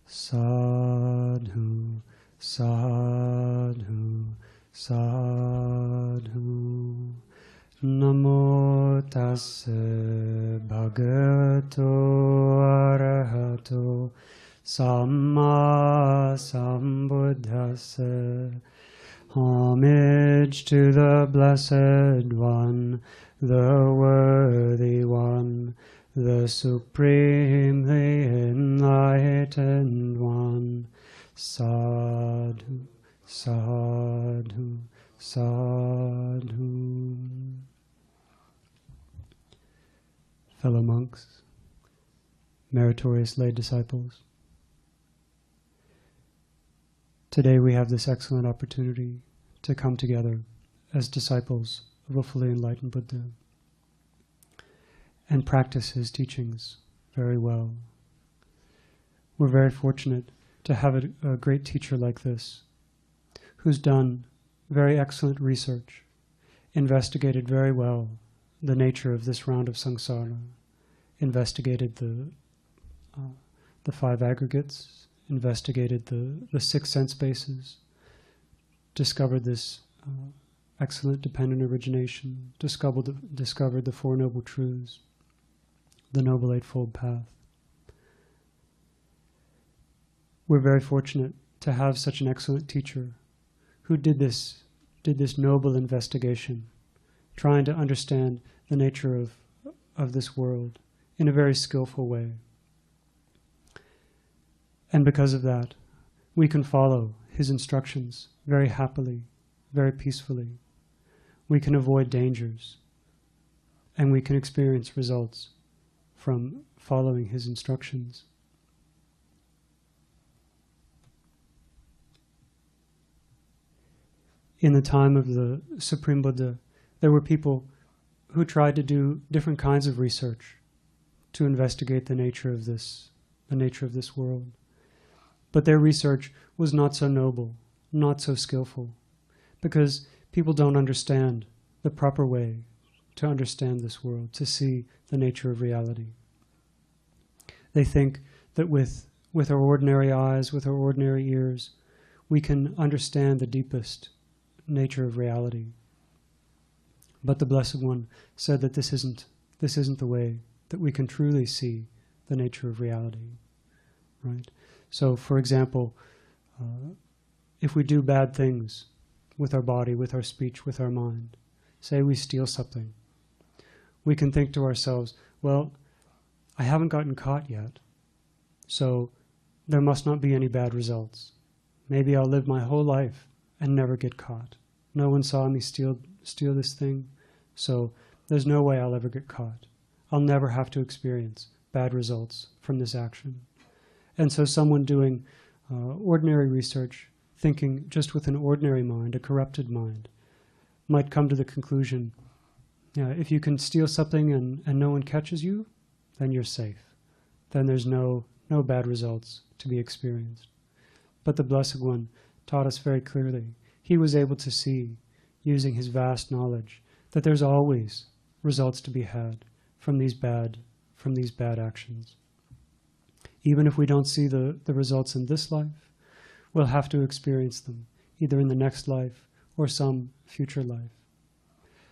Sadhu, sadhu, sadhu. Namo tassa bhagavato arahato samma sambuddhassa. Homage to the Blessed One, the Worthy One, the Supremely Enlightened One. Sadhu, sadhu, sadhu. Fellow monks, meritorious lay disciples, today we have this excellent opportunity to come together as disciples of a fully enlightened Buddha and practice his teachings very well. We're very fortunate to have a great teacher like this, who's done very excellent research, investigated very well the nature of this round of samsara, investigated the five aggregates, investigated the six sense bases, discovered this excellent dependent origination, discovered the Four Noble Truths, the Noble Eightfold Path. We're very fortunate to have such an excellent teacher who did this noble investigation, trying to understand the nature of this world in a very skillful way. And because of that, we can follow his instructions very happily, very peacefully. We can avoid dangers, and we can experience results from following his instructions. In the time of the Supreme Buddha, there were people who tried to do different kinds of research to investigate the nature of this world. But their research was not so noble, not so skillful, because people don't understand the proper way to understand this world, to see the nature of reality. They think that with our ordinary eyes, with our ordinary ears, we can understand the deepest nature of reality. But the Blessed One said that this isn't the way that we can truly see the nature of reality, right? So, for example, if we do bad things with our body, with our speech, with our mind, say we steal something, we can think to ourselves, well, I haven't gotten caught yet, so there must not be any bad results. Maybe I'll live my whole life and never get caught. No one saw me steal this thing, so there's no way I'll ever get caught. I'll never have to experience bad results from this action. And so someone doing ordinary research, thinking just with an ordinary mind, a corrupted mind, might come to the conclusion, if you can steal something and no one catches you, then you're safe. Then there's no bad results to be experienced. But the Blessed One taught us very clearly. He was able to see, using his vast knowledge, that there's always results to be had from these bad actions. Even if we don't see the results in this life, we'll have to experience them, either in the next life or some future life.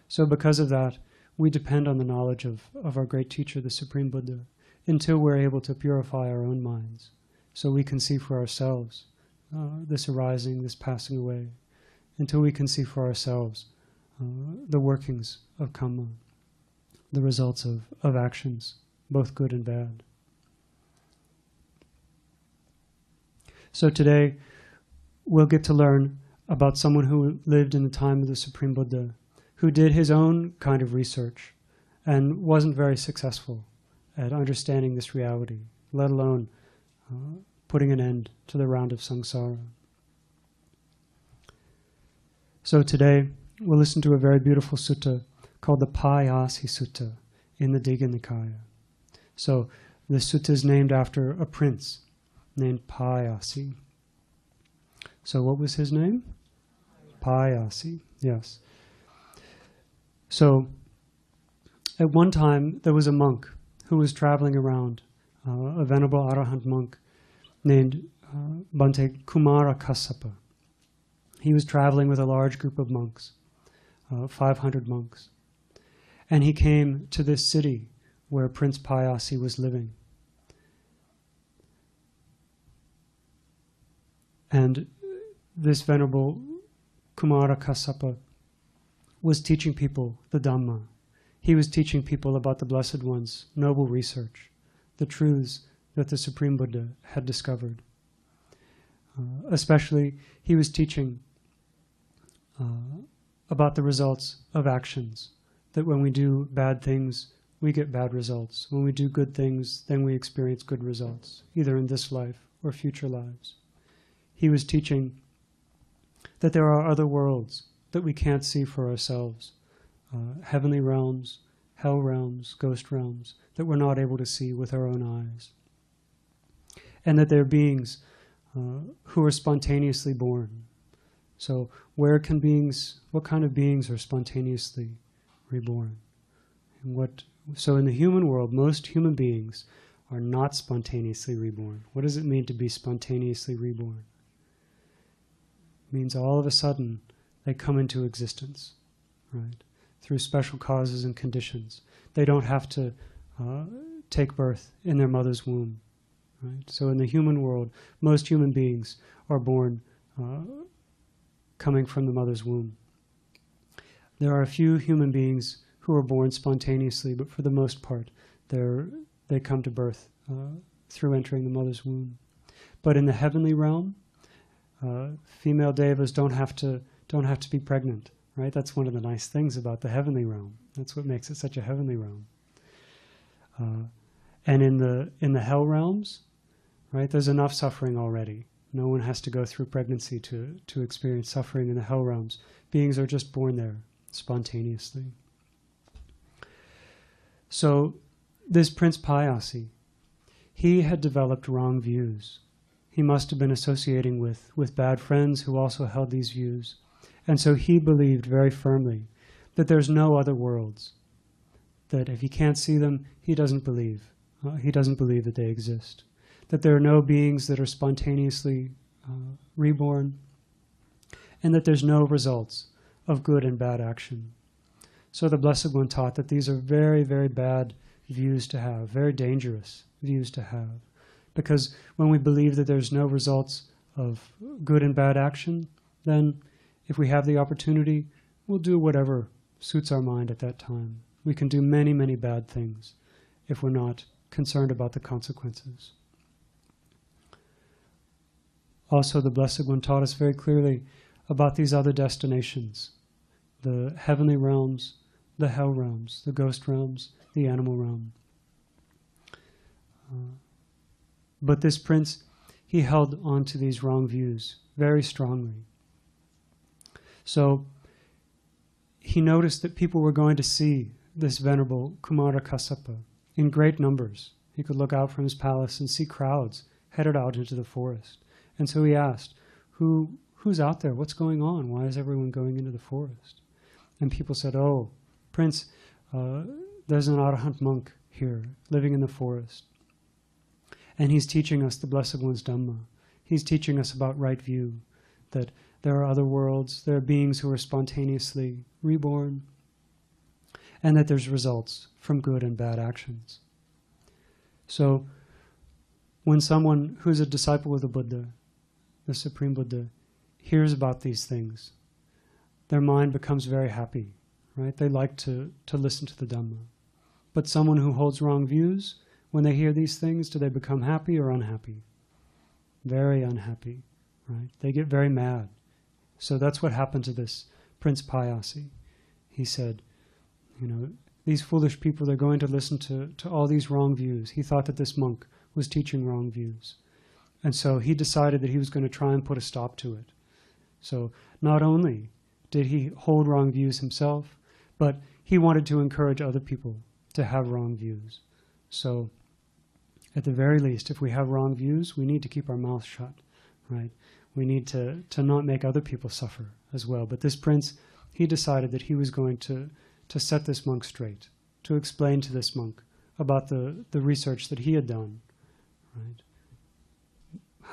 So because of that, we depend on the knowledge of our great teacher, the Supreme Buddha, until we're able to purify our own minds, so we can see for ourselves this arising, this passing away, until we can see for ourselves the workings of karma, the results of actions, both good and bad. So today, we'll get to learn about someone who lived in the time of the Supreme Buddha, who did his own kind of research and wasn't very successful at understanding this reality, let alone putting an end to the round of samsara. So today, we'll listen to a very beautiful sutta called the Payasi Sutta in the Digha Nikaya. So this sutta is named after a prince named Payasi. So what was his name? Payasi, yes. So at one time, there was a monk who was traveling around, a venerable arahant monk, named Bhante Kumara Kassapa. He was traveling with a large group of monks, 500 monks. And he came to this city where Prince Payasi was living. And this Venerable Kumara Kassapa was teaching people the Dhamma. He was teaching people about the Blessed One's noble research, the truths that the Supreme Buddha had discovered. Especially, he was teaching about the results of actions, that when we do bad things, we get bad results. When we do good things, then we experience good results, either in this life or future lives. He was teaching that there are other worlds that we can't see for ourselves, heavenly realms, hell realms, ghost realms, that we're not able to see with our own eyes. And that there are beings who are spontaneously born. So what kind of beings are spontaneously reborn? And so in the human world, most human beings are not spontaneously reborn. What does it mean to be spontaneously reborn? It means all of a sudden they come into existence, right? Through special causes and conditions. They don't have to take birth in their mother's womb, right? So in the human world, most human beings are born coming from the mother's womb. There are a few human beings who are born spontaneously, but for the most part, they come to birth through entering the mother's womb. But in the heavenly realm, female devas don't have to be pregnant, right? That's one of the nice things about the heavenly realm. That's what makes it such a heavenly realm. And in the hell realms, right? There's enough suffering already. No one has to go through pregnancy to experience suffering in the hell realms. Beings are just born there spontaneously. So this Prince Payasi, he had developed wrong views. He must have been associating with bad friends who also held these views. And so he believed very firmly that there's no other worlds, that if he can't see them, he doesn't believe. He doesn't believe that they exist, that there are no beings that are spontaneously reborn, and that there's no results of good and bad action. So the Blessed One taught that these are very, very bad views to have, very dangerous views to have. Because when we believe that there's no results of good and bad action, then if we have the opportunity, we'll do whatever suits our mind at that time. We can do many, many bad things if we're not concerned about the consequences. Also, the Blessed One taught us very clearly about these other destinations, the heavenly realms, the hell realms, the ghost realms, the animal realm. But this prince, he held on to these wrong views very strongly. So he noticed that people were going to see this Venerable Kumara Kassapa in great numbers. He could look out from his palace and see crowds headed out into the forest. And so he asked, who's out there? What's going on? Why is everyone going into the forest? And people said, oh, Prince, there's an Arahant monk here living in the forest. And he's teaching us the Blessed One's Dhamma. He's teaching us about right view, that there are other worlds, there are beings who are spontaneously reborn, and that there's results from good and bad actions. So when someone who's a disciple of the Buddha, the Supreme Buddha, hears about these things, their mind becomes very happy, right? They like to listen to the Dhamma. But someone who holds wrong views, when they hear these things, do they become happy or unhappy? Very unhappy, right? They get very mad. So that's what happened to this Prince Payasi. He said, these foolish people, they're going to listen to all these wrong views. He thought that this monk was teaching wrong views. And so he decided that he was going to try and put a stop to it. So not only did he hold wrong views himself, but he wanted to encourage other people to have wrong views. So at the very least, if we have wrong views, we need to keep our mouth shut, right? We need to not make other people suffer as well. But this prince, he decided that he was going to set this monk straight, to explain to this monk about the research that he had done, right?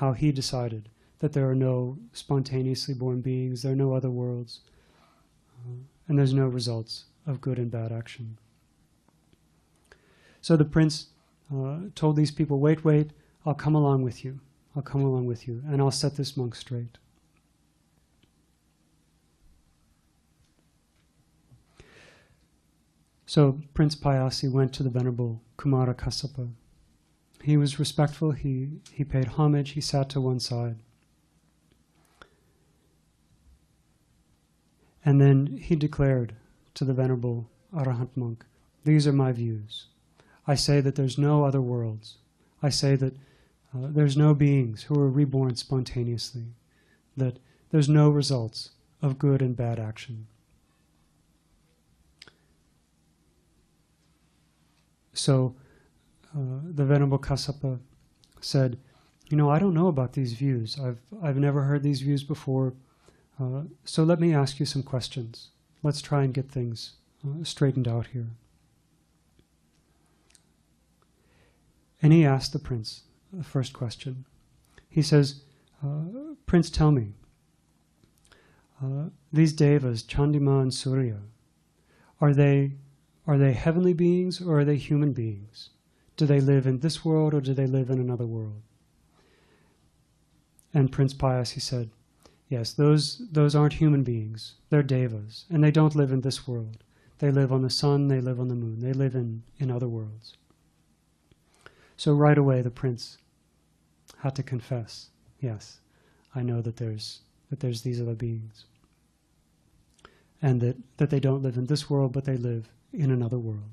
how he decided that there are no spontaneously born beings, there are no other worlds, and there's no results of good and bad action. So the prince told these people, wait, I'll come along with you. I'll come along with you, and I'll set this monk straight. So Prince Payasi went to the Venerable Kumara Kassapa. He was respectful, he paid homage, he sat to one side. And then he declared to the Venerable Arahant monk, these are my views. I say that there's no other worlds. I say that there's no beings who are reborn spontaneously, that there's no results of good and bad action. So the Venerable Kassapa said, I don't know about these views. I've never heard these views before. So let me ask you some questions. Let's try and get things straightened out here. And he asked the prince the first question. He says, Prince, tell me, these devas, Chandima and Surya, are they heavenly beings or are they human beings? Do they live in this world or do they live in another world? And Prince Payasi said, yes, those aren't human beings. They're devas, and they don't live in this world. They live on the sun, they live on the moon, they live in other worlds. So right away the prince had to confess, yes, I know that there's these other beings. And that they don't live in this world, but they live in another world.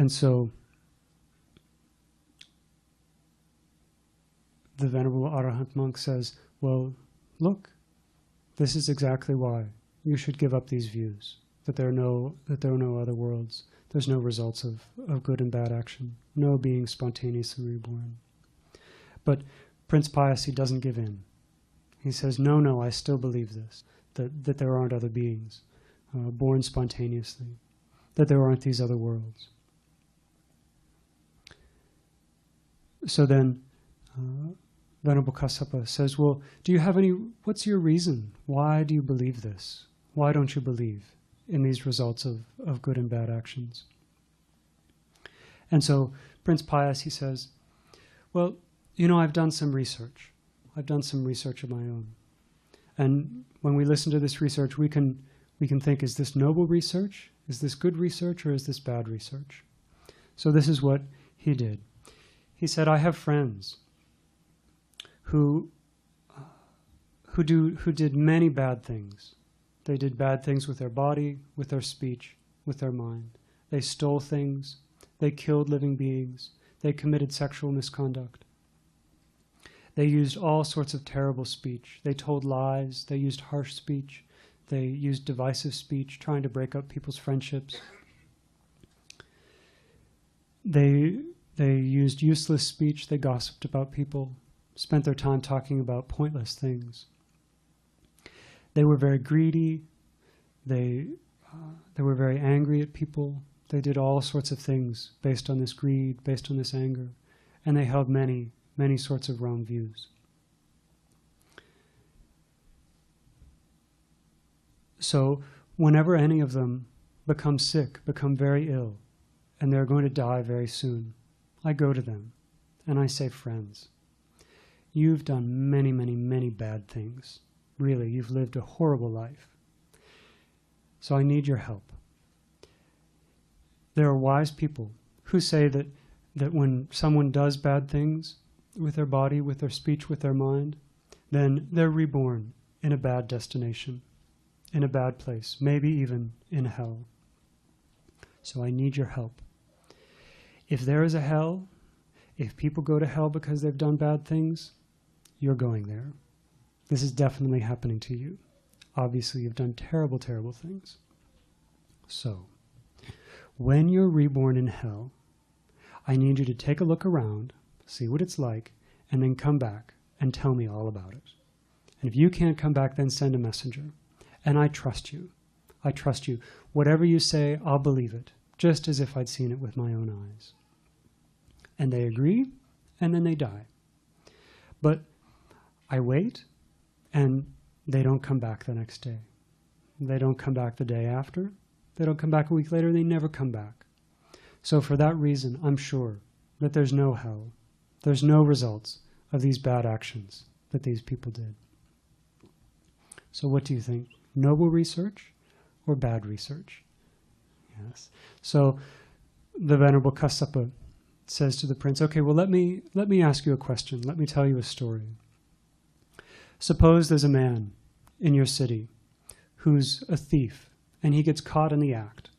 And so the Venerable Arahant monk says, well, look, this is exactly why you should give up these views, that there are no other worlds. There's no results of good and bad action, no being spontaneously reborn. But Prince Payasi doesn't give in. He says, no, I still believe this, that there aren't other beings born spontaneously, that there aren't these other worlds. So then Venerable Kassapa says, well, what's your reason? Why do you believe this? Why don't you believe in these results of good and bad actions? And so Prince Payasi says, well, I've done some research. I've done some research of my own. And when we listen to this research, we can think, is this noble research? Is this good research, or is this bad research? So this is what he did. He said, I have friends who did many bad things. They did bad things with their body, with their speech, with their mind. They stole things. They killed living beings. They committed sexual misconduct. They used all sorts of terrible speech. They told lies. They used harsh speech. They used divisive speech, trying to break up people's friendships. They used useless speech. They gossiped about people, spent their time talking about pointless things. They were very greedy. They were very angry at people. They did all sorts of things based on this greed, based on this anger, and they held many, many sorts of wrong views. So whenever any of them become sick, become very ill, and they're going to die very soon, I go to them and I say, friends, you've done many, many, many bad things. Really, you've lived a horrible life. So I need your help. There are wise people who say that when someone does bad things with their body, with their speech, with their mind, then they're reborn in a bad destination, in a bad place, maybe even in hell. So I need your help. If there is a hell, if people go to hell because they've done bad things, you're going there. This is definitely happening to you. Obviously, you've done terrible, terrible things. So, when you're reborn in hell, I need you to take a look around, see what it's like, and then come back and tell me all about it. And if you can't come back, then send a messenger. And I trust you. I trust you. Whatever you say, I'll believe it, just as if I'd seen it with my own eyes. And they agree, and then they die. But I wait, and they don't come back the next day. They don't come back the day after. They don't come back a week later. They never come back. So for that reason, I'm sure that there's no hell. There's no results of these bad actions that these people did. So what do you think? Noble research or bad research? Yes. So the Venerable Kassapa says to the prince, okay, well, let me ask you a question. Let me tell you a story. Suppose there's a man in your city who's a thief, and he gets caught in the act.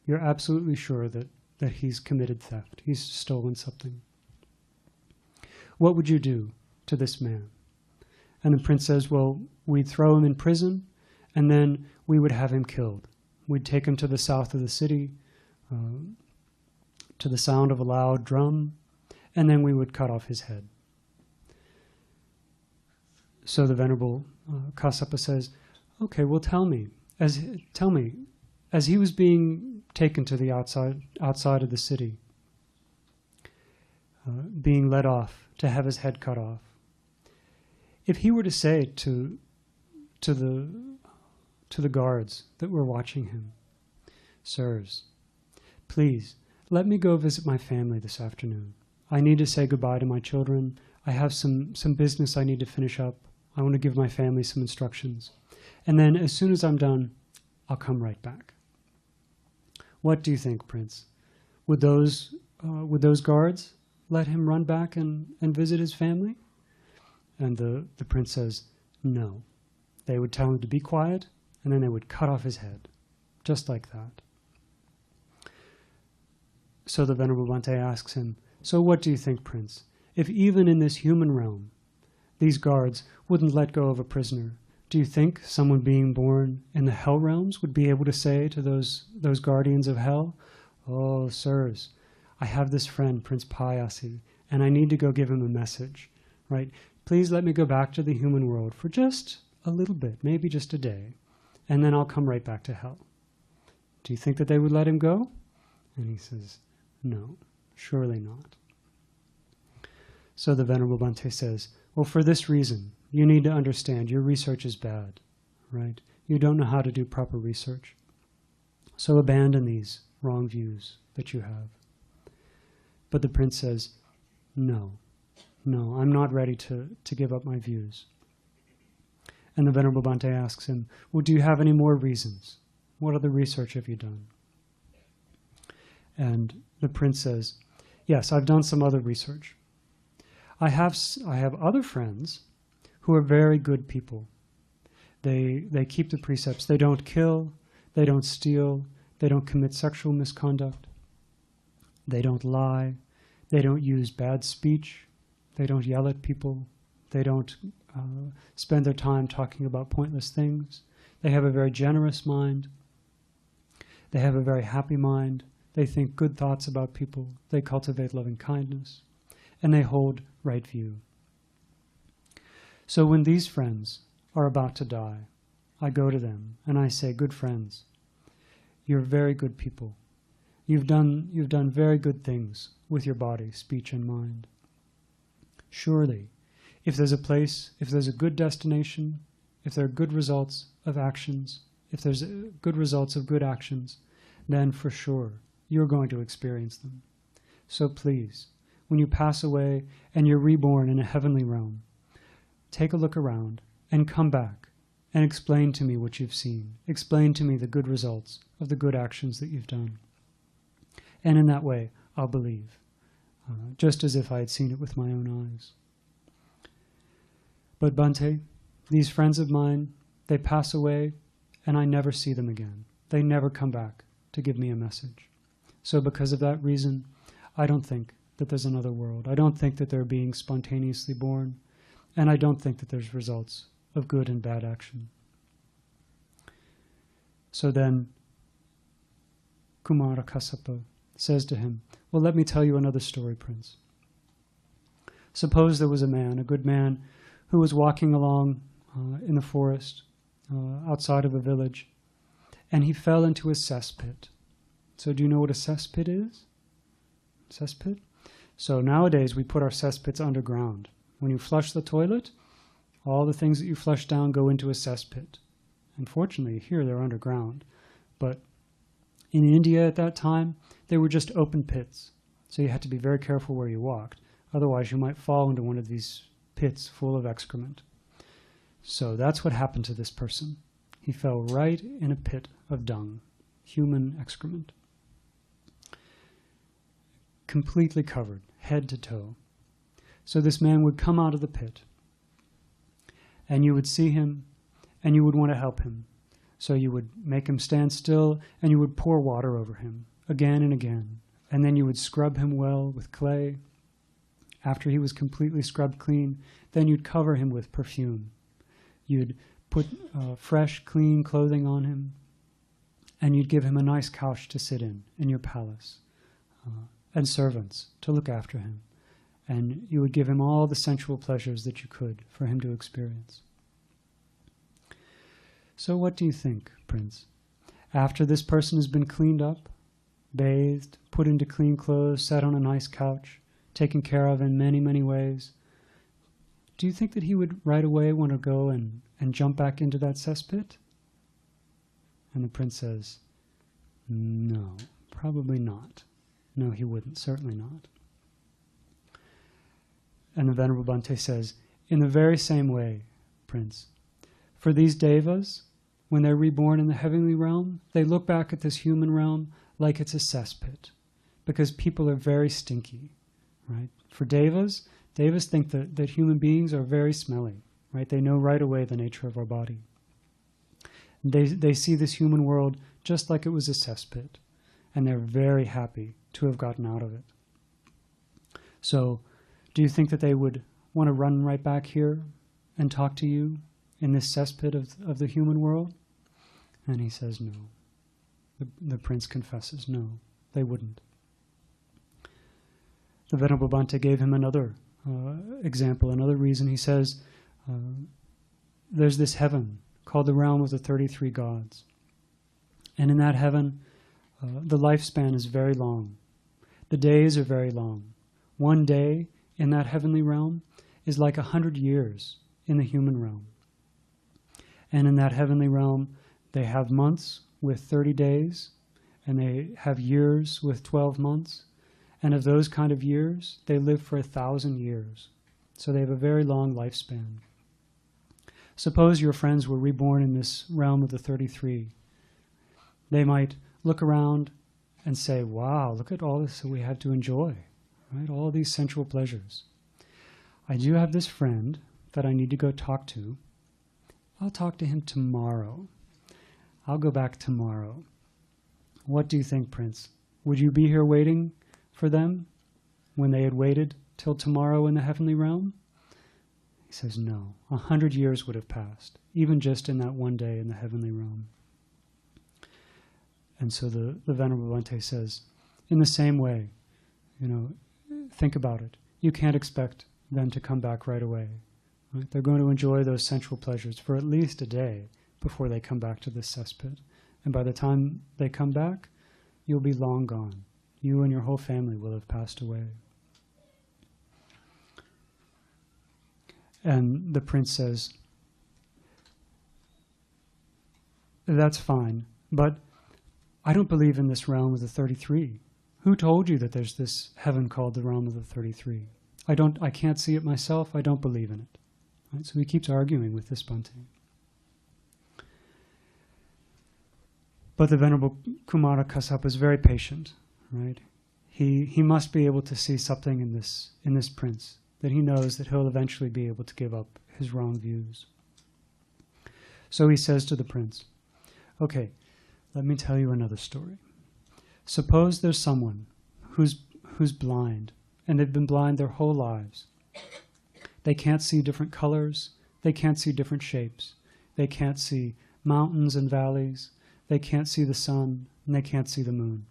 You're absolutely sure that he's committed theft. He's stolen something. What would you do to this man? And the prince says, well, we'd throw him in prison, and then we would have him killed. We'd take him to the south of the city, to the sound of a loud drum, and then we would cut off his head. So the Venerable Kassapa says, okay, well, tell me, as he was being taken to the outside of the city, being led off to have his head cut off, if he were to say to the guards that were watching him, sirs, please let me go visit my family this afternoon. I need to say goodbye to my children. I have some business I need to finish up. I want to give my family some instructions. And then as soon as I'm done, I'll come right back. What do you think, Prince? Would those guards let him run back and visit his family? And the prince says, no. They would tell him to be quiet, and then they would cut off his head, just like that. So the Venerable Bhante asks him, so what do you think, Prince? If even in this human realm, these guards wouldn't let go of a prisoner, do you think someone being born in the hell realms would be able to say to those guardians of hell, oh, sirs, I have this friend, Prince Payasi, and I need to go give him a message, right? Please let me go back to the human world for just a little bit, maybe just a day, and then I'll come right back to hell. Do you think that they would let him go? And he says, no, surely not. So the Venerable Bhante says, well, for this reason, you need to understand your research is bad, right? You don't know how to do proper research. So abandon these wrong views that you have. But the prince says, no, I'm not ready to give up my views. And the Venerable Bhante asks him, well, do you have any more reasons? What other research have you done? And the prince says, yes, I've done some other research. I have other friends who are very good people. They keep the precepts. They don't kill. They don't steal. They don't commit sexual misconduct. They don't lie. They don't use bad speech. They don't yell at people. They don't spend their time talking about pointless things. They have a very generous mind. They have a very happy mind. They think good thoughts about people. They cultivate loving kindness. And they hold right view. So when these friends are about to die, I go to them and I say, good friends, you're very good people. You've done very good things with your body, speech, and mind. Surely, if there's a place, if there's a good destination, if there are good results of actions, if there's good results of good actions, then for sure you're going to experience them. So please, when you pass away and you're reborn in a heavenly realm, take a look around and come back and explain to me what you've seen. Explain to me the good results of the good actions that you've done. And in that way, I'll believe, just as if I had seen it with my own eyes. But Bhante, these friends of mine, they pass away and I never see them again. They never come back to give me a message. So because of that reason, I don't think that there's another world. I don't think that they're being spontaneously born, and I don't think that there's results of good and bad action. So then Kumara Kassapa says to him, well, let me tell you another story, Prince. Suppose there was a man, a good man, who was walking along in the forest outside of a village, and he fell into a cesspit. So do you know what a cesspit is? Cesspit? So nowadays we put our cesspits underground. When you flush the toilet, all the things that you flush down go into a cesspit. Unfortunately, here they're underground. But in India at that time, they were just open pits. So you had to be very careful where you walked. Otherwise, you might fall into one of these pits full of excrement. So that's what happened to this person. He fell right in a pit of dung, human excrement. Completely covered, head to toe. So this man would come out of the pit, and you would see him, and you would want to help him. So you would make him stand still, and you would pour water over him, again and again. And then you would scrub him well with clay. After he was completely scrubbed clean, then you'd cover him with perfume. You'd put fresh, clean clothing on him, and you'd give him a nice couch to sit in your palace, and servants to look after him. And you would give him all the sensual pleasures that you could for him to experience. So what do you think, Prince? After this person has been cleaned up, bathed, put into clean clothes, sat on a nice couch, taken care of in many, many ways, do you think that he would right away want to go and jump back into that cesspit? And the prince says, no, probably not. No, he wouldn't, certainly not. And the Venerable Bhante says, in the very same way, Prince, for these devas, when they're reborn in the heavenly realm, they look back at this human realm like it's a cesspit, because people are very stinky, right? For devas think that human beings are very smelly, right? They know right away the nature of our body. They see this human world just like it was a cesspit, and they're very happy to have gotten out of it. So, do you think that they would want to run right back here and talk to you in this cesspit of the human world? And he says no. The prince confesses no, they wouldn't. The Venerable Bhante gave him another example, another reason. He says, there's this heaven called the realm of the 33 gods. And in that heaven, the lifespan is very long. The days are very long. One day in that heavenly realm is like 100 years in the human realm. And in that heavenly realm, they have months with 30 days, and they have years with 12 months. And of those kind of years, they live for 1,000 years. So they have a very long lifespan. Suppose your friends were reborn in this realm of the 33. They might look around and say, wow, look at all this that we have to enjoy, right? All these sensual pleasures. I do have this friend that I need to go talk to. I'll talk to him tomorrow. I'll go back tomorrow. What do you think, Prince? Would you be here waiting for them when they had waited till tomorrow in the heavenly realm? He says, no. 100 years would have passed, even just in that one day in the heavenly realm. And so the Venerable Bhante says, in the same way, think about it. You can't expect them to come back right away. Right? They're going to enjoy those sensual pleasures for at least a day before they come back to this cesspit. And by the time they come back, you'll be long gone. You and your whole family will have passed away. And the prince says, that's fine, but I don't believe in this realm of the 33. Who told you that there's this heaven called the realm of the 33? I can't see it myself. I don't believe in it. Right? So he keeps arguing with this Bhante. But the Venerable Kumara Kassapa is very patient, right? He must be able to see something in this prince, that he knows that he'll eventually be able to give up his wrong views. So he says to the prince, okay, let me tell you another story. Suppose there's someone who's blind, and they've been blind their whole lives. They can't see different colors. They can't see different shapes. They can't see mountains and valleys. They can't see the sun, and they can't see the moon.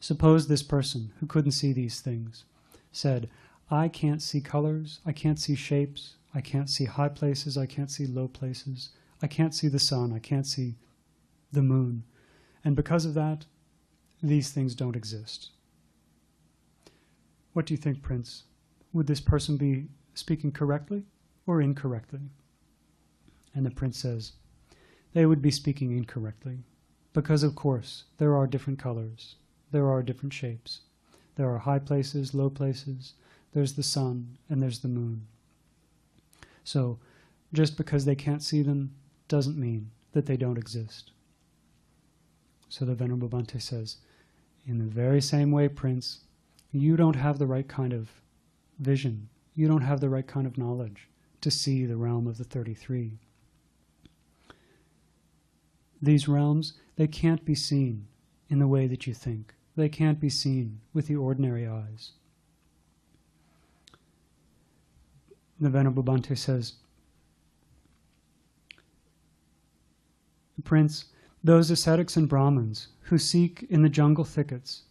Suppose this person who couldn't see these things said, I can't see colors, I can't see shapes, I can't see high places, I can't see low places, I can't see the sun, I can't see the moon. And because of that, these things don't exist. what do you think, Prince? Would this person be speaking correctly or incorrectly? And the prince says, they would be speaking incorrectly, because of course there are different colors, there are different shapes. There are high places, low places, there's the sun, and there's the moon. So just because they can't see them doesn't mean that they don't exist. So the Venerable Bhante says, in the very same way, Prince, you don't have the right kind of vision, you don't have the right kind of knowledge to see the realm of the 33. These realms, they can't be seen in the way that you think. They can't be seen with the ordinary eyes. The Venerable Bhante says, Prince, those ascetics and Brahmins who seek in the jungle thickets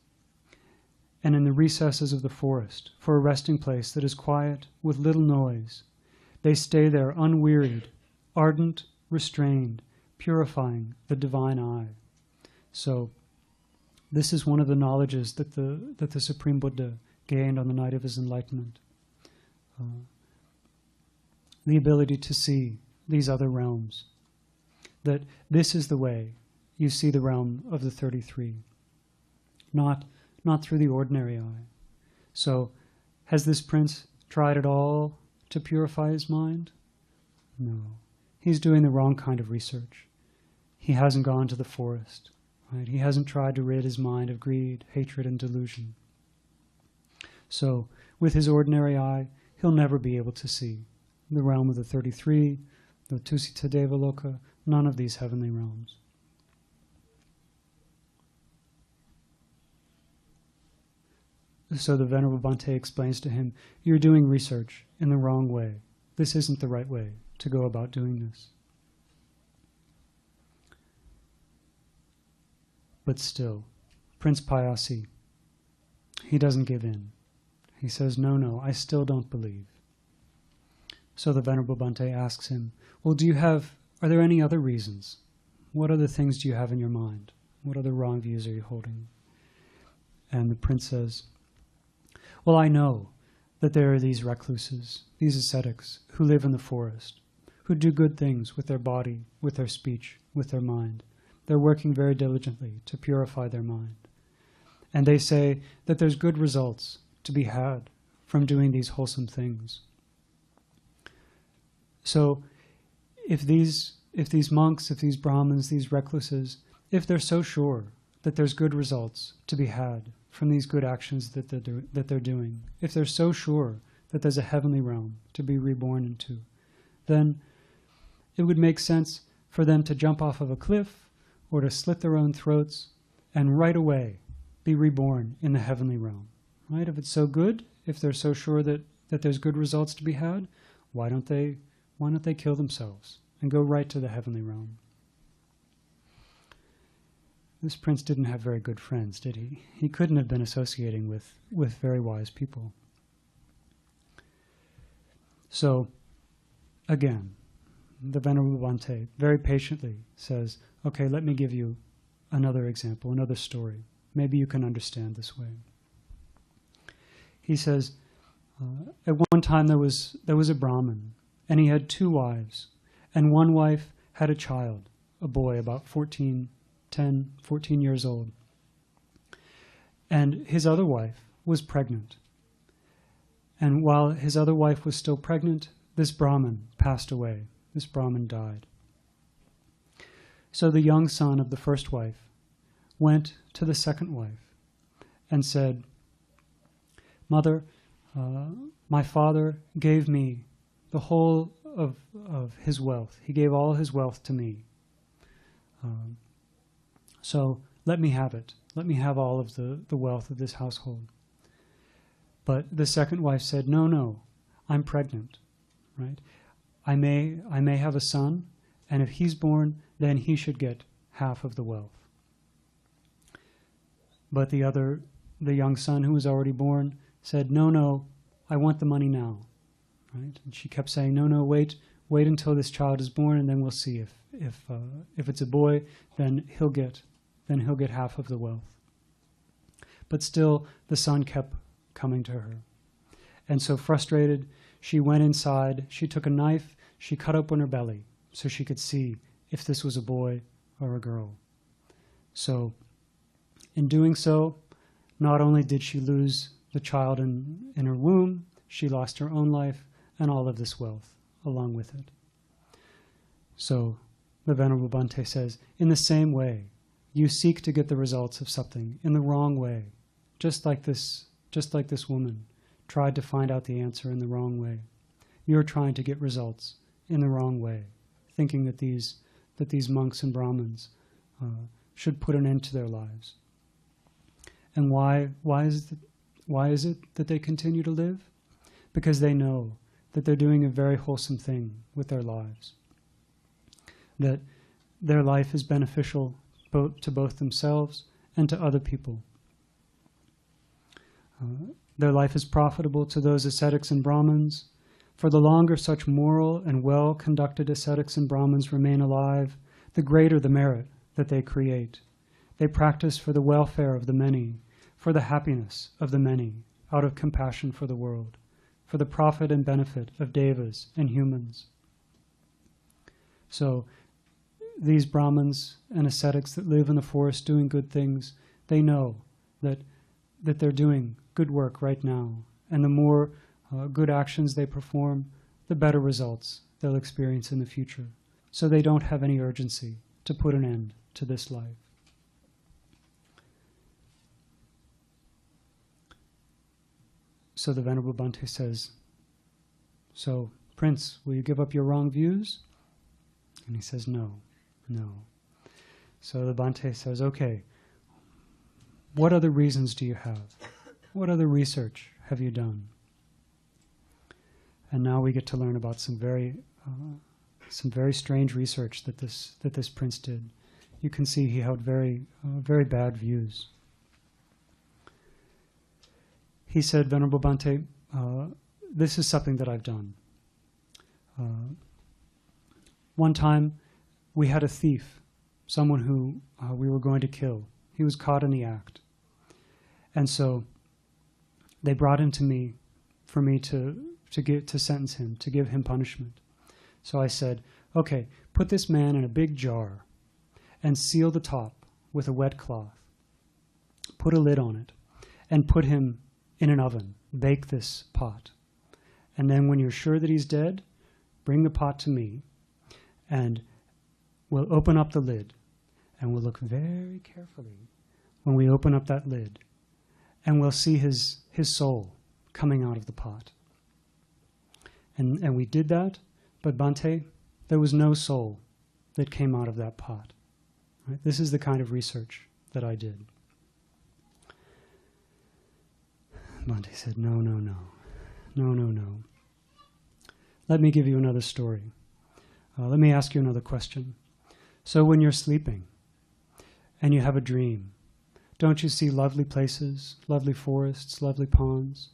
and in the recesses of the forest for a resting place that is quiet with little noise, they stay there unwearied, ardent, restrained, purifying the divine eye. So this is one of the knowledges that the Supreme Buddha gained on the night of his enlightenment. The ability to see these other realms. That this is the way you see the realm of the 33. Not through the ordinary eye. So has this prince tried at all to purify his mind? No. He's doing the wrong kind of research. He hasn't gone to the forest. Right? He hasn't tried to rid his mind of greed, hatred, and delusion. So, with his ordinary eye, he'll never be able to see the realm of the 33, the Tusita Devaloka, none of these heavenly realms. So the Venerable Bhante explains to him, you're doing research in the wrong way. This isn't the right way to go about doing this. But still, Prince Payasi, he doesn't give in. He says, no, I still don't believe. So the Venerable Bhante asks him, well, are there any other reasons? What other things do you have in your mind? What other wrong views are you holding? And the prince says, well, I know that there are these recluses, these ascetics, who live in the forest, who do good things with their body, with their speech, with their mind. They're working very diligently to purify their mind. And they say that there's good results to be had from doing these wholesome things. So if these monks, if these Brahmins, these recluses, if they're so sure that there's good results to be had from these good actions that they're doing, if they're so sure that there's a heavenly realm to be reborn into, then it would make sense for them to jump off of a cliff or to slit their own throats and right away be reborn in the heavenly realm. Right? If it's so good, if they're so sure that there's good results to be had, why don't they kill themselves and go right to the heavenly realm? This prince didn't have very good friends, did he? He couldn't have been associating with very wise people. So, again, the Venerable Bhante very patiently says, okay, let me give you another example, another story. Maybe you can understand this way. He says, at one time there was a Brahmin, and he had 2 wives, and one wife had a child, a boy about 14 years old. And his other wife was pregnant. And while his other wife was still pregnant, this Brahmin passed away. This Brahmin died. So the young son of the first wife went to the second wife and said, Mother, my father gave me the whole of his wealth. He gave all his wealth to me. So let me have it. Let me have all of the wealth of this household. But the second wife said, no, I'm pregnant, right? I may have a son, and if he's born, then he should get half of the wealth. But the young son who was already born said, no, I want the money now, right? And she kept saying, no, wait until this child is born, and then we'll see if it's a boy, then he'll get half of the wealth. But still, the son kept coming to her. And so frustrated, she went inside, she took a knife, she cut open her belly so she could see if this was a boy or a girl. So in doing so, not only did she lose the child in her womb, she lost her own life and all of this wealth along with it. So the Venerable Bhante says, in the same way, you seek to get the results of something in the wrong way, just like this woman tried to find out the answer in the wrong way. You're trying to get results in the wrong way, thinking that these monks and Brahmins should put an end to their lives. And why is it that they continue to live? Because they know that they're doing a very wholesome thing with their lives, that their life is beneficial to both themselves and to other people. Their life is profitable to those ascetics and Brahmins. For the longer such moral and well-conducted ascetics and Brahmins remain alive, the greater the merit that they create. They practice for the welfare of the many, for the happiness of the many, out of compassion for the world, for the profit and benefit of devas and humans. So these Brahmins and ascetics that live in the forest doing good things, they know that they're doing good work right now. And the more good actions they perform, the better results they'll experience in the future. So they don't have any urgency to put an end to this life. So the Venerable Bhante says, so, Prince, will you give up your wrong views? And he says, no. So the Bhante says, okay, what other reasons do you have? What other research have you done? And now we get to learn about some very strange research that this prince did. You can see he held very bad views. He said, Venerable Bhante, this is something that I've done. One time, we had a thief, someone who we were going to kill. He was caught in the act. And so they brought him to me for me to sentence him, to give him punishment. So I said, okay, put this man in a big jar and seal the top with a wet cloth. Put a lid on it and put him in an oven. Bake this pot. And then when you're sure that he's dead, bring the pot to me and we'll open up the lid and we'll look very carefully when we open up that lid and we'll see his soul coming out of the pot. And we did that, but Bhante, there was no soul that came out of that pot. Right? This is the kind of research that I did. Bhante said, no. Let me give you another story. Let me ask you another question. So when you're sleeping and you have a dream, don't you see lovely places, lovely forests, lovely ponds,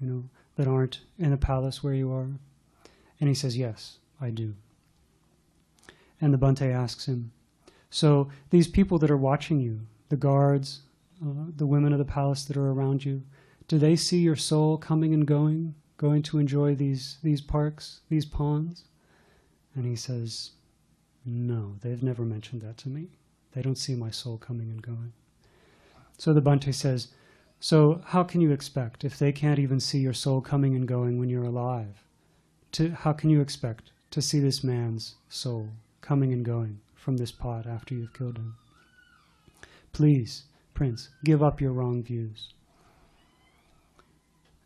that aren't in a palace where you are? And he says, yes, I do. And the Bhante asks him, so these people that are watching you, the guards, the women of the palace that are around you, do they see your soul coming and going to enjoy these parks, these ponds? And he says, no, they've never mentioned that to me. They don't see my soul coming and going. So the Bhante says, so how can you expect, if they can't even see your soul coming and going when you're alive, how can you expect to see this man's soul coming and going from this pot after you've killed him? Please, Prince, give up your wrong views.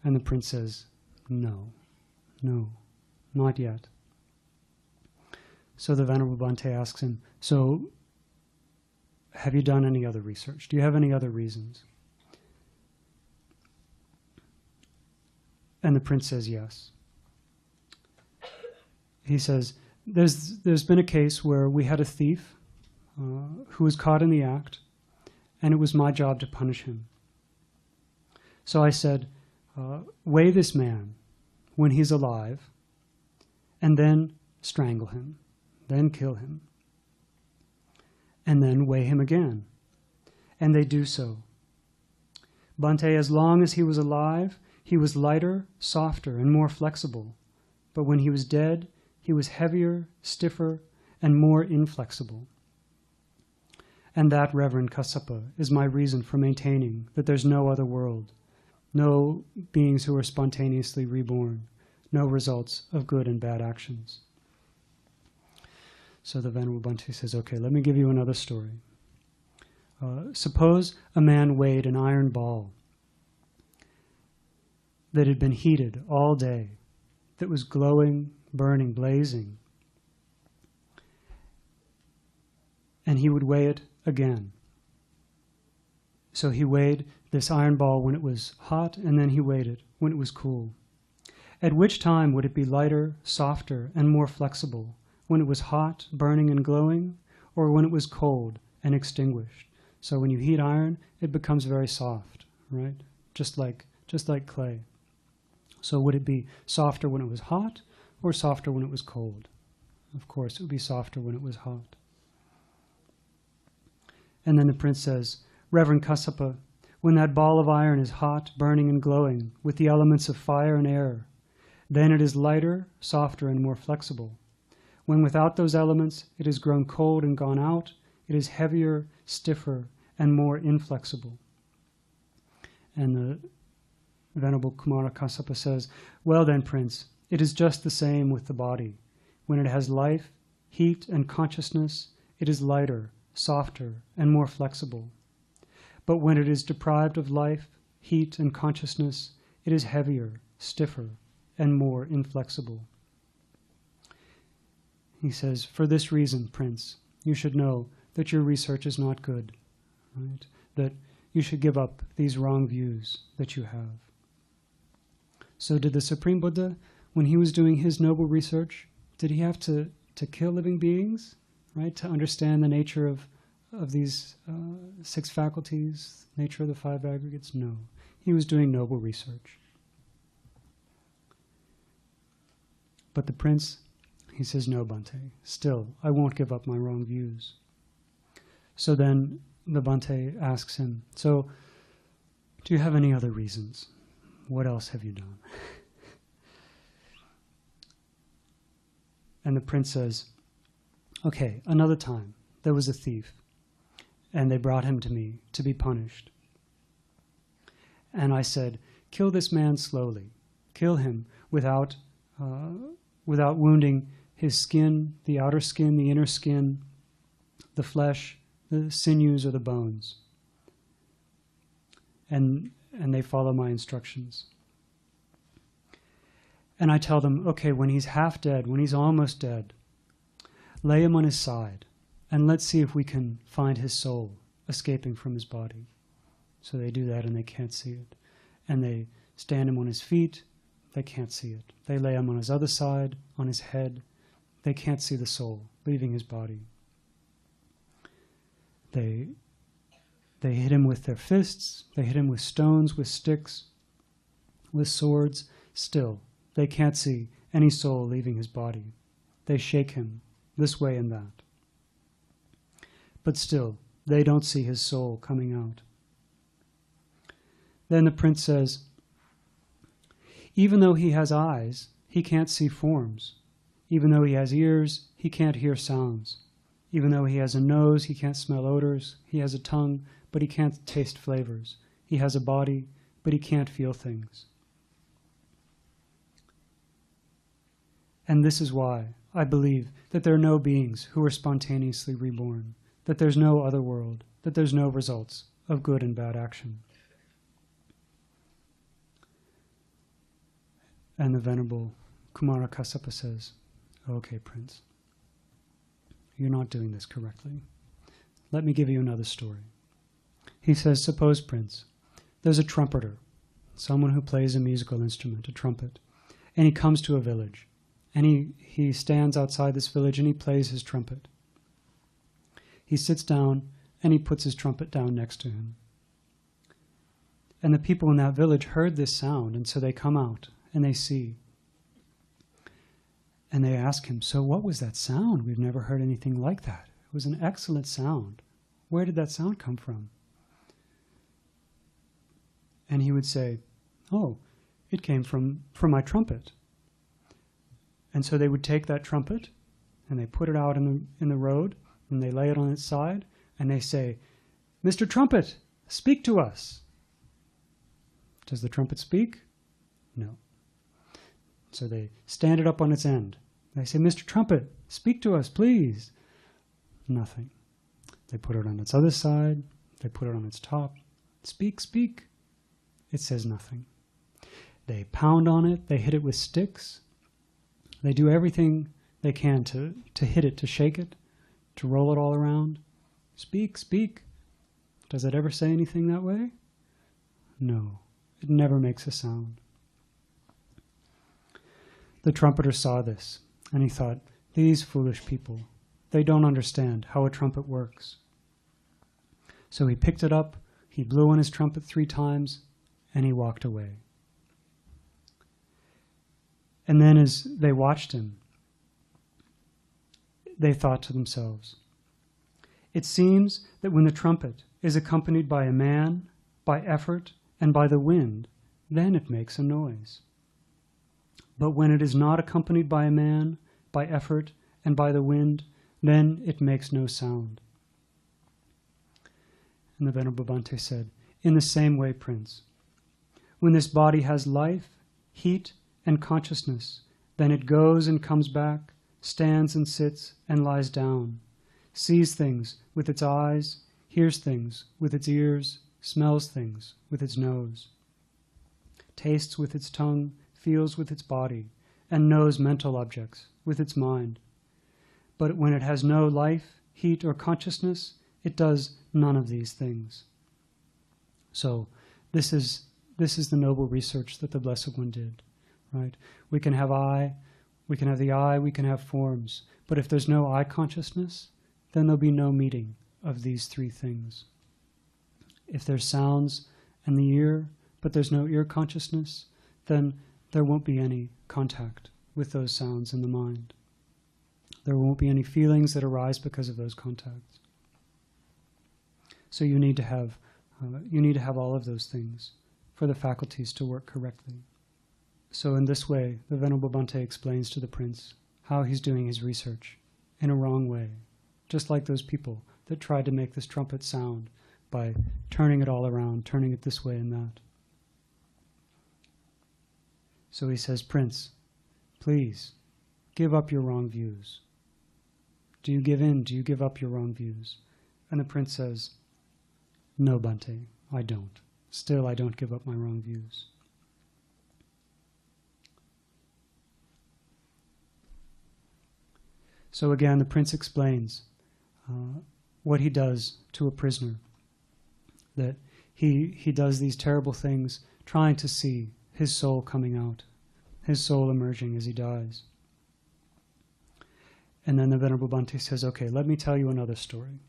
And the prince says, no, not yet. So the Venerable Bhante asks him, so have you done any other research? Do you have any other reasons? And the prince says yes. He says, there's been a case where we had a thief who was caught in the act, and it was my job to punish him. So I said, weigh this man when he's alive, and then strangle him, then kill him, and then weigh him again. And they do so. Bhante, as long as he was alive, he was lighter, softer, and more flexible. But when he was dead, he was heavier, stiffer, and more inflexible. And that, Reverend Kassapa, is my reason for maintaining that there's no other world, no beings who are spontaneously reborn, no results of good and bad actions. So the Venerable Bhante says, okay, let me give you another story. Suppose a man weighed an iron ball that had been heated all day, that was glowing, burning, blazing, and he would weigh it again. So he weighed this iron ball when it was hot, and then he weighed it when it was cool. At which time would it be lighter, softer, and more flexible? When it was hot, burning, and glowing, or when it was cold and extinguished? So when you heat iron, it becomes very soft, right? Just like clay. So would it be softer when it was hot, or softer when it was cold? Of course, it would be softer when it was hot. And then the prince says, Reverend Kassapa, when that ball of iron is hot, burning, and glowing, with the elements of fire and air, then it is lighter, softer, and more flexible. When without those elements, it has grown cold and gone out, it is heavier, stiffer, and more inflexible. And the Venerable Kumara Kassapa says, well then, Prince, it is just the same with the body. When it has life, heat, and consciousness, it is lighter, softer, and more flexible. But when it is deprived of life, heat, and consciousness, it is heavier, stiffer, and more inflexible. He says, for this reason, Prince, you should know that your research is not good, right? That you should give up these wrong views that you have. So did the Supreme Buddha, when he was doing his noble research, did he have to kill living beings, right, to understand the nature of these 6 faculties, nature of the 5 aggregates? No. He was doing noble research. But the prince, he says, no, Bhante, still, I won't give up my wrong views. So then the Bhante asks him, so do you have any other reasons? What else have you done? And the prince says, okay, another time there was a thief, and they brought him to me to be punished. And I said, kill this man slowly. Kill him without wounding his skin, the outer skin, the inner skin, the flesh, the sinews, or the bones. And they follow my instructions. And I tell them, okay, when he's half dead, when he's almost dead, lay him on his side, and let's see if we can find his soul escaping from his body. So they do that, and they can't see it. And they stand him on his feet. They can't see it. They lay him on his other side, on his head. They can't see the soul leaving his body. They hit him with their fists. They hit him with stones, with sticks, with swords. Still, they can't see any soul leaving his body. They shake him this way and that. But still, they don't see his soul coming out. Then the prince says, even though he has eyes, he can't see forms. Even though he has ears, he can't hear sounds. Even though he has a nose, he can't smell odors. He has a tongue, but he can't taste flavors. He has a body, but he can't feel things. And this is why I believe that there are no beings who are spontaneously reborn, that there's no other world, that there's no results of good and bad action. And the Venerable Kumara Kassapa says, okay, Prince, you're not doing this correctly. Let me give you another story. He says, suppose, Prince, there's a trumpeter, someone who plays a musical instrument, a trumpet, and he comes to a village, and he stands outside this village and he plays his trumpet. He sits down and he puts his trumpet down next to him. And the people in that village heard this sound, and so they come out and they see. And they ask him, so what was that sound? We've never heard anything like that. It was an excellent sound. Where did that sound come from? And he would say, "Oh, it came from my trumpet." And so they would take that trumpet and they put it out in the road and they lay it on its side and they say, "Mr. Trumpet, speak to us." Does the trumpet speak? No. So they stand it up on its end. They say, "Mr. Trumpet, speak to us, please." Nothing. They put it on its other side. They put it on its top. "Speak, speak." It says nothing. They pound on it. They hit it with sticks. They do everything they can to hit it, to shake it, to roll it all around. "Speak, speak." Does it ever say anything that way? No. It never makes a sound. The trumpeter saw this, and he thought, "These foolish people, they don't understand how a trumpet works." So he picked it up, he blew on his trumpet 3 times, and he walked away. And then as they watched him, they thought to themselves, "It seems that when the trumpet is accompanied by a man, by effort, and by the wind, then it makes a noise. But when it is not accompanied by a man, by effort, and by the wind, then it makes no sound." And the Venerable Bhante said, "In the same way, Prince, when this body has life, heat, and consciousness, then it goes and comes back, stands and sits and lies down, sees things with its eyes, hears things with its ears, smells things with its nose, tastes with its tongue, feels with its body, and knows mental objects with its mind. But when it has no life, heat, or consciousness, it does none of these things." So this is the noble research that the Blessed One did, right? We can have we can have the eye, we can have forms, but if there's no eye consciousness, then there'll be no meeting of these 3 things. If there's sounds and the ear, but there's no ear consciousness, then there won't be any contact with those sounds in the mind. There won't be any feelings that arise because of those contacts. So you need to have all of those things for the faculties to work correctly. So in this way, the Venerable Bhante explains to the prince how he's doing his research in a wrong way, just like those people that tried to make this trumpet sound by turning it all around, turning it this way and that. So he says, "Prince, please, give up your wrong views." Do you give in? Do you give up your wrong views? And the prince says, "No, Bhante, I don't. Still, I don't give up my wrong views." So again, the prince explains what he does to a prisoner, that he does these terrible things trying to see his soul coming out, his soul emerging as he dies. And then the Venerable Bhante says, "Okay, let me tell you another story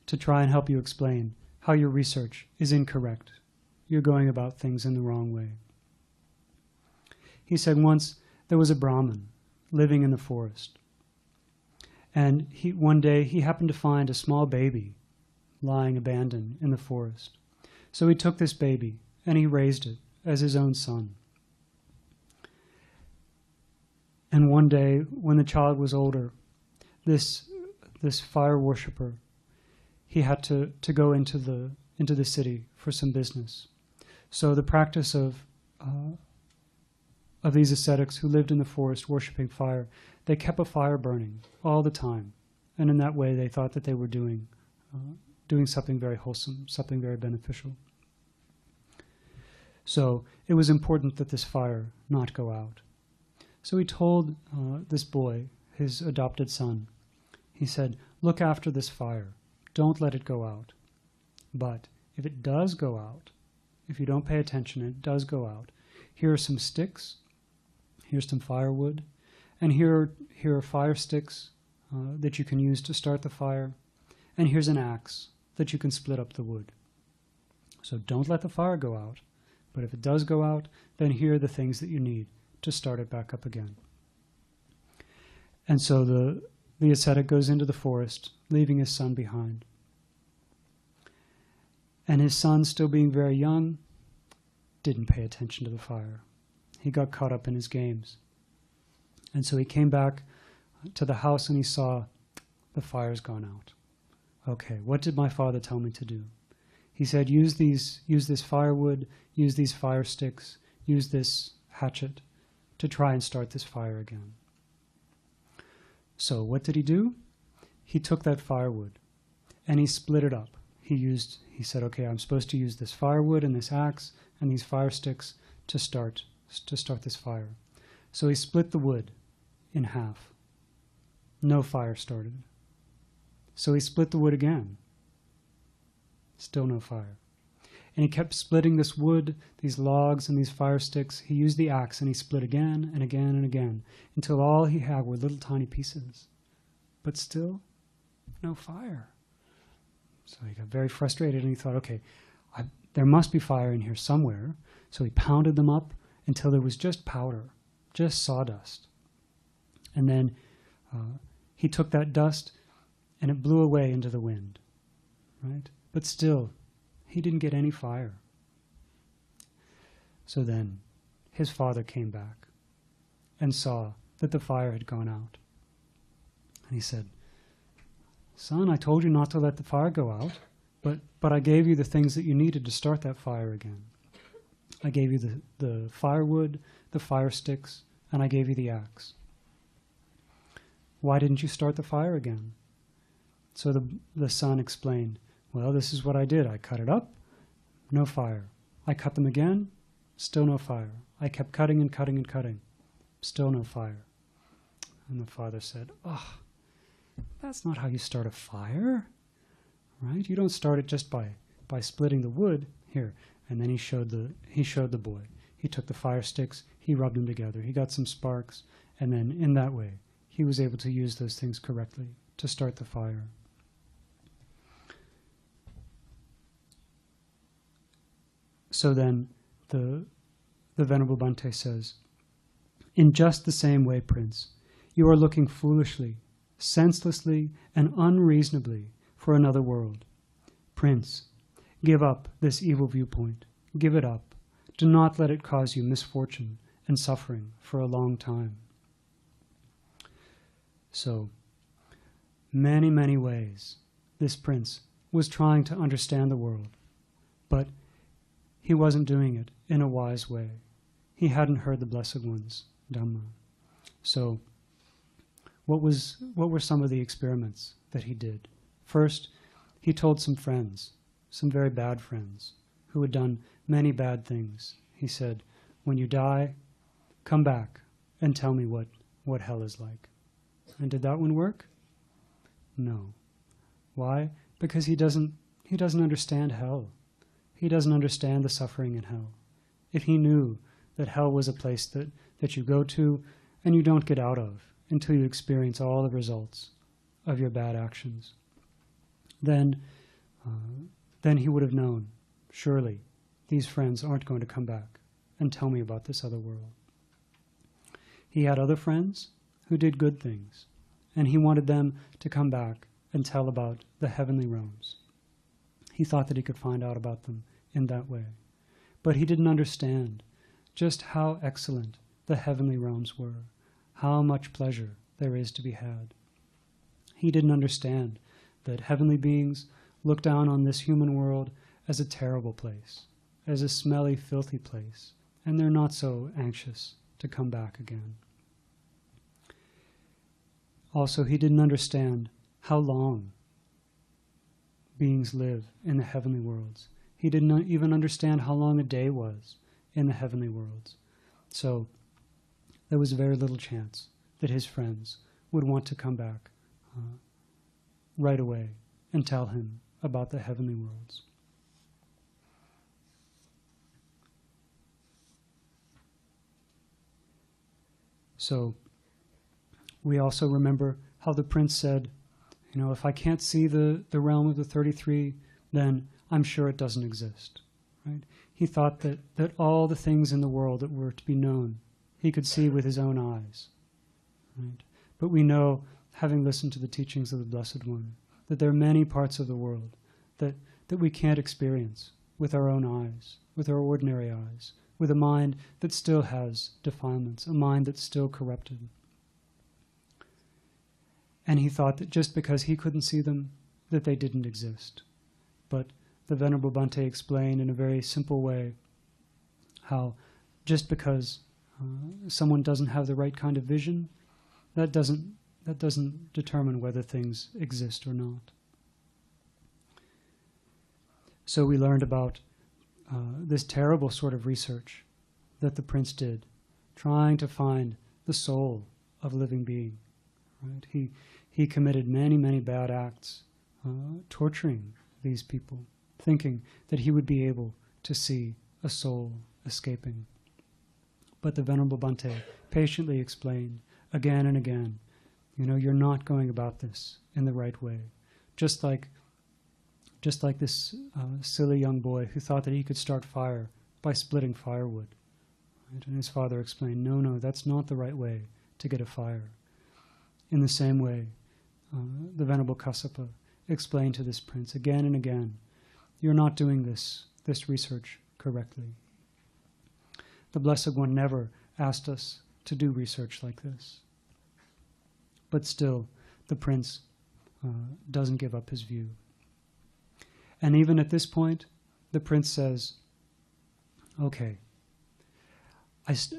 to try and help you explain how your research is incorrect. You're going about things in the wrong way." He said once there was a Brahmin living in the forest. And one day he happened to find a small baby lying abandoned in the forest. So he took this baby and he raised it as his own son. And one day, when the child was older, this fire worshipper, he had to go into the city for some business. So the practice of these ascetics who lived in the forest worshipping fire, they kept a fire burning all the time. And in that way, they thought that they were doing something very wholesome, something very beneficial. So it was important that this fire not go out. So he told this boy, his adopted son, he said, "Look after this fire. Don't let it go out. But if it does go out, if you don't pay attention and it does go out, here are some sticks, here's some firewood, and here are fire sticks that you can use to start the fire, and here's an axe that you can split up the wood. So don't let the fire go out, but if it does go out, then here are the things that you need to start it back up again." And so the ascetic goes into the forest, leaving his son behind. And his son, still being very young, didn't pay attention to the fire. He got caught up in his games. And so he came back to the house and he saw the fire's gone out. Okay, what did my father tell me to do? He said, use this firewood, use these fire sticks, use this hatchet to try and start this fire again. So what did he do? He took that firewood and he split it up. He said, okay, I'm supposed to use this firewood and this axe and these fire sticks to start this fire. So he split the wood in half. No fire started. So he split the wood again. Still no fire. And he kept splitting this wood, these logs and these fire sticks. He used the axe and he split again and again and again until all he had were little tiny pieces. But still no fire. So he got very frustrated and he thought, okay, there must be fire in here somewhere. So he pounded them up until there was just powder, just sawdust. And then he took that dust and it blew away into the wind, right? But still, he didn't get any fire. So then his father came back and saw that the fire had gone out. And he said, son, I told you not to let the fire go out, but I gave you the things that you needed to start that fire again. I gave you the firewood, the fire sticks, and I gave you the axe. Why didn't you start the fire again? So the son explained, well, this is what I did. I cut it up, no fire. I cut them again, still no fire. I kept cutting and cutting and cutting, still no fire. And the father said, oh, that's not how you start a fire, right? You don't start it just by splitting the wood. Here. And then he showed the boy. He took the fire sticks, he rubbed them together, he got some sparks, and then in that way, he was able to use those things correctly to start the fire. So then the Venerable Bhante says, in just the same way, Prince, you are looking foolishly, senselessly, and unreasonably for another world. Prince, give up this evil viewpoint. Give it up. Do not let it cause you misfortune and suffering for a long time. So, many, many ways, this prince was trying to understand the world, but he wasn't doing it in a wise way. He hadn't heard the Blessed One's Dhamma. So, what were some of the experiments that he did? First, he told some friends, some very bad friends, who had done many bad things. He said, when you die, come back and tell me what hell is like. And did that one work? No. Why? Because he doesn't understand hell. He doesn't understand the suffering in hell. If he knew that hell was a place that you go to and you don't get out of until you experience all the results of your bad actions, then he would have known, surely, these friends aren't going to come back and tell me about this other world. He had other friends who did good things, and he wanted them to come back and tell about the heavenly realms. He thought that he could find out about them in that way. But he didn't understand just how excellent the heavenly realms were, how much pleasure there is to be had. He didn't understand that heavenly beings look down on this human world as a terrible place, as a smelly, filthy place, and they're not so anxious to come back again. Also, he didn't understand how long beings live in the heavenly worlds. He didn't even understand how long a day was in the heavenly worlds. So there was very little chance that his friends would want to come back right away and tell him about the heavenly worlds. So we also remember how the prince said, if I can't see the realm of the 33, then I'm sure it doesn't exist. Right? He thought that all the things in the world that were to be known, he could see with his own eyes. Right? But we know, having listened to the teachings of the Blessed One, that there are many parts of the world that that we can't experience with our own eyes, with our ordinary eyes, with a mind that still has defilements, a mind that's still corrupted. And he thought that just because he couldn't see them, that they didn't exist. But the Venerable Bhante explained in a very simple way how just because someone doesn't have the right kind of vision, that doesn't determine whether things exist or not. So we learned about this terrible sort of research that the prince did, trying to find the soul of a living being. Right? He committed many, many bad acts, torturing these people, thinking that he would be able to see a soul escaping. But the Venerable Bhante patiently explained again and again, you're not going about this in the right way. Just like this silly young boy who thought that he could start fire by splitting firewood. Right? And his father explained, no, that's not the right way to get a fire. In the same way, the Venerable Kassapa explained to this prince again and again, you're not doing this research correctly. The Blessed One never asked us to do research like this. But still, the prince doesn't give up his view. And even at this point, the prince says, okay,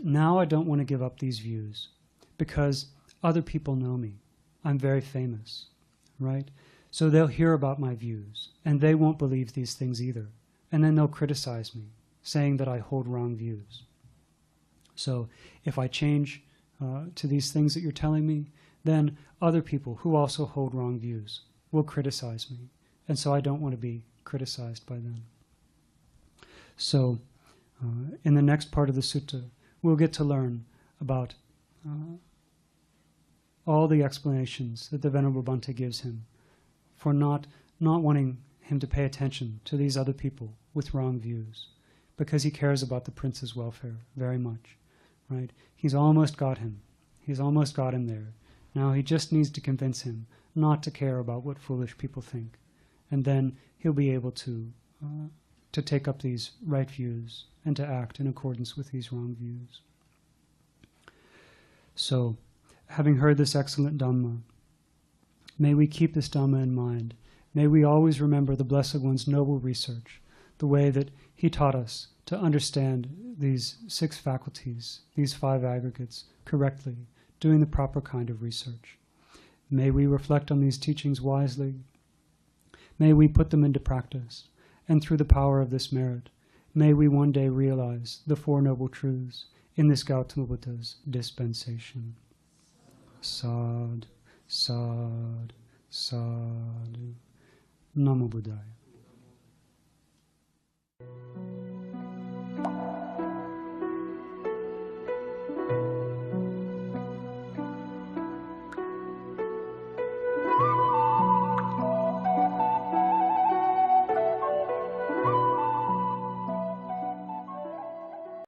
now I don't want to give up these views because other people know me. I'm very famous, right? So they'll hear about my views, and they won't believe these things either. And then they'll criticize me, saying that I hold wrong views. So if I change to these things that you're telling me, then other people who also hold wrong views will criticize me. And so I don't want to be criticized by them. So in the next part of the sutta, we'll get to learn about all the explanations that the Venerable Bhante gives him for not wanting him to pay attention to these other people with wrong views, because he cares about the prince's welfare very much. Right? He's almost got him. He's almost got him there. Now he just needs to convince him not to care about what foolish people think. And then he'll be able to take up these right views and to act in accordance with these wrong views. So, having heard this excellent Dhamma, may we keep this Dhamma in mind. May we always remember the Blessed One's noble research, the way that he taught us to understand these 6 faculties, these 5 aggregates, correctly, doing the proper kind of research. May we reflect on these teachings wisely. May we put them into practice, and through the power of this merit, may we one day realize the 4 Noble Truths in this Gautama Buddha's dispensation. Sadhu, sadhu, sadhu. Namo Buddhaya.